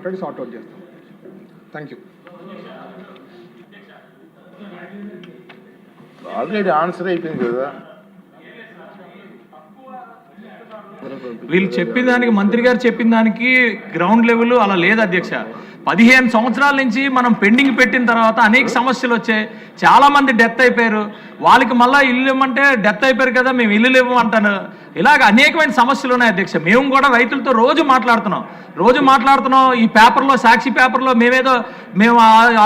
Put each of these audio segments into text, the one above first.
Sort out చేస్తాం. Thank you. Already answer అయిపోయింది కదా. వీళ్ళు చెప్పిన దానికి, మంత్రి గారు చెప్పిన దానికి గ్రౌండ్ లెవెల్ అలా లేదు అధ్యక్ష. 15 సంవత్సరాల నుంచి మనం పెండింగ్ పెట్టిన తర్వాత అనేక సమస్యలు వచ్చాయి. చాలామంది డెత్ అయిపోయారు. వాళ్ళకి మళ్ళీ ఇల్లు ఇవ్వమంటే డెత్ అయిపోయారు కదా, మేము ఇల్లు ఇవ్వమంటాను. ఇలాగ అనేకమైన సమస్యలు ఉన్నాయి అధ్యక్ష. మేము కూడా రైతులతో రోజు మాట్లాడుతున్నాం. ఈ పేపర్లో, సాక్షి పేపర్లో మేము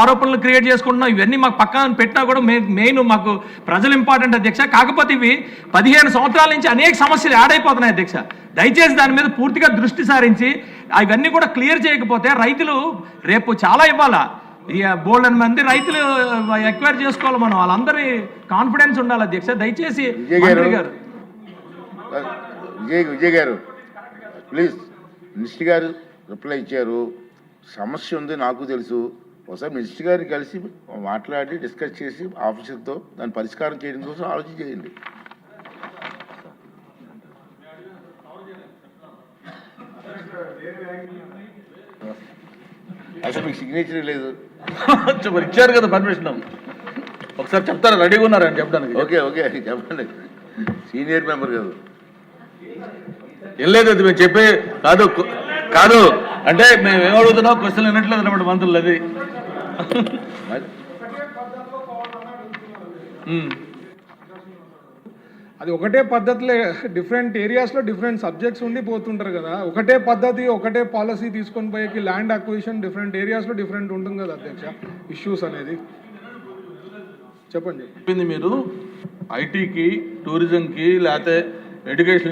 ఆరోపణలు క్రియేట్ చేసుకుంటున్నాం. ఇవన్నీ మాకు పక్కన పెట్టినా కూడా మెయిన్ మాకు ప్రజలు ఇంపార్టెంట్ అధ్యక్ష. కాకపోతే ఇవి 15 సంవత్సరాల నుంచి అనేక సమస్యలు యాడ్ అయిపోతున్నాయి అధ్యక్ష. దయచేసి దాని మీద పూర్తిగా దృష్టి సారించి అవన్నీ కూడా క్లియర్ చేయకపోతే రైతులు రేపు చాలా ఇవ్వాలా. బోల్డెన్ మంది రైతులు ఎక్వైర్ చేసుకోవాలి. మనం వాళ్ళందరి కాన్ఫిడెన్స్ ఉండాలి అధ్యక్ష. దయచేసి విజయ్ గారు ప్లీజ్. మినిస్టర్ గారు రిప్లై ఇచ్చారు. సమస్య ఉంది నాకు తెలుసు. ఒకసారి మినిస్టర్ గారిని కలిసి మాట్లాడి డిస్కస్ చేసి ఆఫీసర్తో దాన్ని పరిష్కారం చేయడం కోసం ఆలోచన చేయండి. అసలు మీకు సిగ్నేచర్ లేదు. ఇచ్చారు కదా పర్మిషన్. ఒకసారి చెప్తారా? రెడీగా ఉన్నారని చెప్పడానికి. ఓకే ఓకే చెప్పండి. సీనియర్ మెంబర్ కాదు. ఏం లేదు, అది మేము చెప్పే కాదు కాదు అంటే మేము ఏమడుగుతున్నాం, క్వశ్చన్ వినట్లేదు అన్నమాట మంత్రులు. అది అది ఒకటే పద్ధతిలో డిఫరెంట్ ఏరియాస్లో డిఫరెంట్ సబ్జెక్ట్స్ ఉండి పోతుంటారు కదా. ఒకటే పద్ధతి, ఒకటే పాలసీ తీసుకొని పోయేకి ల్యాండ్ అక్విజిషన్ డిఫరెంట్ ఏరియాస్లో డిఫరెంట్ ఉంటుంది కదా అధ్యక్ష. ఇష్యూస్ అనేది చెప్పండి. చెప్పింది మీరు ఐటీకి, టూరిజంకి, లేకపోతే ఎడ్యుకేషన్